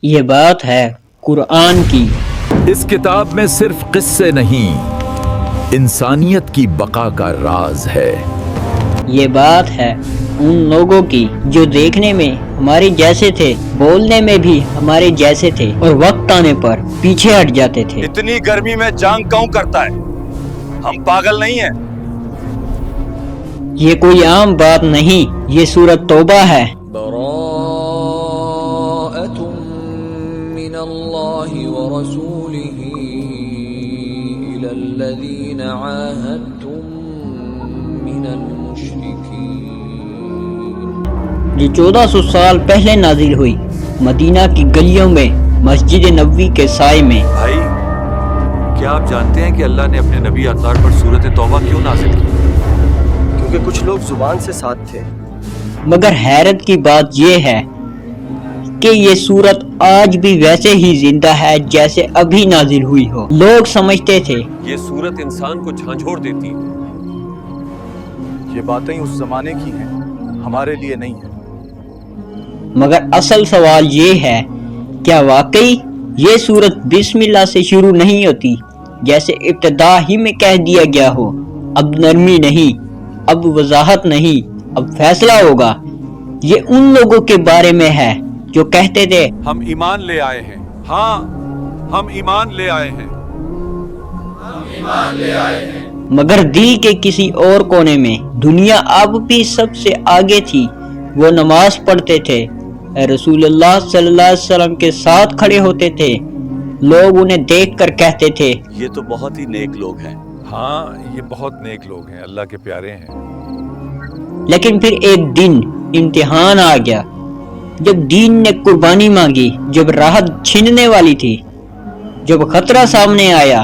یہ بات ہے قرآن کی۔ اس کتاب میں صرف قصے نہیں، انسانیت کی بقا کا راز ہے۔ یہ بات ہے ان لوگوں کی جو دیکھنے میں ہمارے جیسے تھے، بولنے میں بھی ہمارے جیسے تھے، اور وقت آنے پر پیچھے ہٹ جاتے تھے۔ اتنی گرمی میں جانگ کیوں کرتا ہے؟ ہم پاگل نہیں ہیں۔ یہ کوئی عام بات نہیں، یہ سورۃ توبہ ہے۔ براءۃ من اللہ ورسولہ الی الذین عاہدتم من المشرکین۔ یہ 1400 سال پہلے نازل ہوئی، مدینہ کی گلیوں میں، مسجد نبوی کے سائے میں۔ بھائی، کیا آپ جانتے ہیں کہ اللہ نے اپنے نبی اطہار پر سورۃ توبہ کیوں نازل کی؟ کیونکہ کچھ لوگ زبان سے ساتھ تھے۔ مگر حیرت کی بات یہ ہے کہ یہ سورت آج بھی ویسے ہی زندہ ہے جیسے ابھی نازل ہوئی ہو۔ لوگ سمجھتے تھے یہ سورت انسان کو جھنجھوڑ دیتی ہے۔ یہ باتیں اس زمانے کی ہیں، ہمارے لیے نہیں ہیں۔ مگر اصل سوال یہ ہے، کیا واقعی یہ سورت بسم اللہ سے شروع نہیں ہوتی، جیسے ابتدا ہی میں کہہ دیا گیا ہو؟ اب نرمی نہیں، اب وضاحت نہیں، اب فیصلہ ہوگا۔ یہ ان لوگوں کے بارے میں ہے جو کہتے تھے ہم ایمان لے آئے ہیں، ہاں ہم ایمان لے آئے ہیں۔ مگر دل کے کسی اور کونے میں دنیا اب بھی سب سے آگے تھی۔ وہ نماز پڑھتے تھے، رسول اللہ صلی اللہ علیہ وسلم کے ساتھ کھڑے ہوتے تھے، لوگ انہیں دیکھ کر کہتے تھے یہ تو بہت ہی نیک لوگ ہیں۔ ہاں، یہ بہت نیک لوگ ہیں، اللہ کے پیارے ہیں۔ لیکن پھر ایک دن امتحان آ گیا، جب دین نے قربانی مانگی، جب راحت چھننے والی تھی، جب خطرہ سامنے آیا،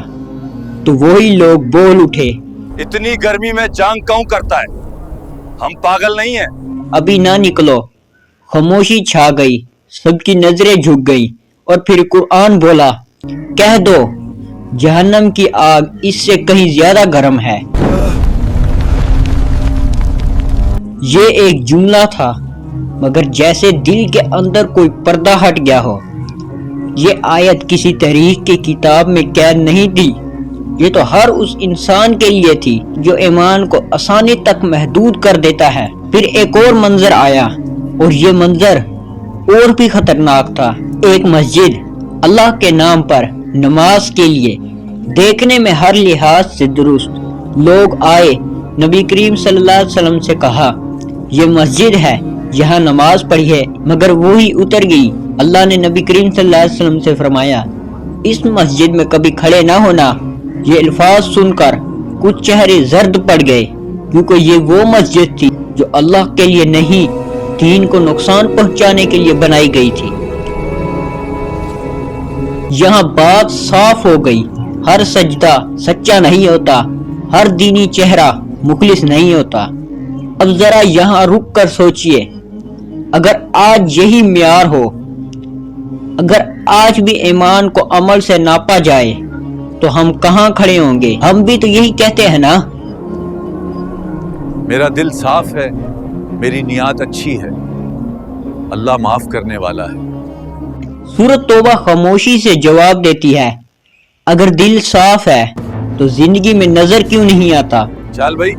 تو وہی لوگ بول اٹھے اتنی گرمی میں جانگ کیوں کرتا ہے؟ ہم پاگل نہیں ہیں۔ ابھی نہ نکلو۔ خاموشی چھا گئی، سب کی نظریں جھک گئی، اور پھر قرآن بولا، کہہ دو جہنم کی آگ اس سے کہیں زیادہ گرم ہے۔ یہ ایک جملہ تھا، مگر جیسے دل کے اندر کوئی پردہ ہٹ گیا ہو۔ یہ آیت کسی تاریخ کی کتاب میں قید نہیں تھی، یہ تو ہر اس انسان کے لیے تھی جو ایمان کو آسانی تک محدود کر دیتا ہے۔ پھر ایک اور منظر آیا، اور یہ منظر اور بھی خطرناک تھا۔ ایک مسجد اللہ کے نام پر نماز کے لیے، دیکھنے میں ہر لحاظ سے درست۔ لوگ آئے، نبی کریم صلی اللہ علیہ وسلم سے کہا یہ مسجد ہے، یہاں نماز پڑھیے، مگر وہی اتر گئی۔ اللہ نے نبی کریم صلی اللہ علیہ وسلم سے فرمایا اس مسجد میں کبھی کھڑے نہ ہونا۔ یہ الفاظ سن کر کچھ چہرے زرد پڑ گئے، کیونکہ یہ وہ مسجد تھی جو اللہ کے لیے نہیں، دین کو نقصان پہنچانے کے لیے بنائی گئی تھی۔ یہاں بات صاف ہو گئی، ہر سجدہ سچا نہیں ہوتا، ہر دینی چہرہ مخلص نہیں ہوتا۔ اب ذرا یہاں رک کر سوچئے، اگر آج یہی معیار ہو، اگر آج بھی ایمان کو عمل سے ناپا جائے، تو ہم کہاں کھڑے ہوں گے؟ ہم بھی تو یہی کہتے ہیں نا۔ میرا دل صاف ہے، میری نیت اچھی ہے، اللہ معاف کرنے والا ہے۔ سورۃ توبہ خاموشی سے جواب دیتی ہے، اگر دل صاف ہے تو زندگی میں نظر کیوں نہیں آتا؟ چال بھائی،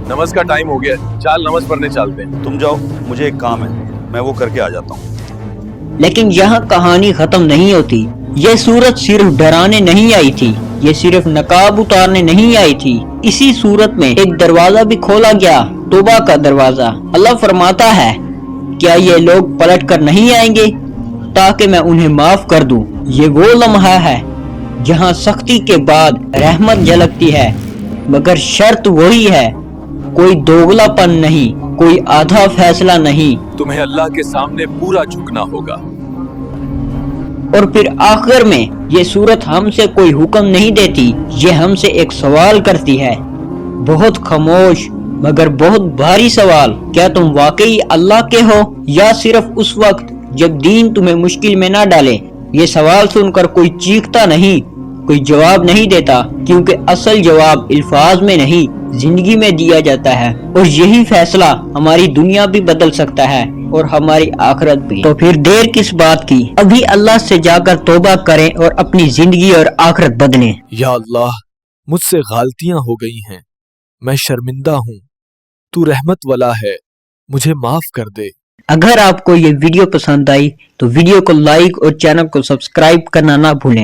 نماز کا ٹائم ہو گیا ہے، چال نماز پڑھنے چلتے ہیں۔ تم جاؤ، مجھے ایک کام ہے، میں وہ کر کے آ جاتا ہوں۔ لیکن یہاں کہانی ختم نہیں ہوتی۔ یہ سورت صرف ڈرانے نہیں آئی تھی، یہ صرف نقاب اتارنے نہیں آئی تھی۔ اسی سورت میں ایک دروازہ بھی کھولا گیا، توبہ کا دروازہ۔ اللہ فرماتا ہے، کیا یہ لوگ پلٹ کر نہیں آئیں گے تاکہ میں انہیں معاف کر دوں؟ یہ وہ لمحہ ہے جہاں سختی کے بعد رحمت جھلکتی ہے، مگر شرط وہی ہے، کوئی دوگلا پن نہیں، کوئی آدھا فیصلہ نہیں۔ تمہیں اللہ کے سامنے پورا جھکنا ہوگا۔ اور پھر آخر میں یہ سورت ہم سے کوئی حکم نہیں دیتی، یہ ہم سے ایک سوال کرتی ہے، بہت خاموش مگر بہت بھاری سوال، کیا تم واقعی اللہ کے ہو، یا صرف اس وقت جب دین تمہیں مشکل میں نہ ڈالے؟ یہ سوال سن کر کوئی چیختا نہیں، کوئی جواب نہیں دیتا، کیونکہ اصل جواب الفاظ میں نہیں، زندگی میں دیا جاتا ہے۔ اور یہی فیصلہ ہماری دنیا بھی بدل سکتا ہے۔ اور ہماری آخرت بھی۔ تو پھر دیر کس بات کی، ابھی اللہ سے جا کر توبہ کریں اور اپنی زندگی اور آخرت بدلیں۔ یا اللہ، مجھ سے غلطیاں ہو گئی ہیں، میں شرمندہ ہوں، تو رحمت والا ہے، مجھے معاف کر دے۔ اگر آپ کو یہ ویڈیو پسند آئی تو ویڈیو کو لائک اور چینل کو سبسکرائب کرنا نہ بھولیں۔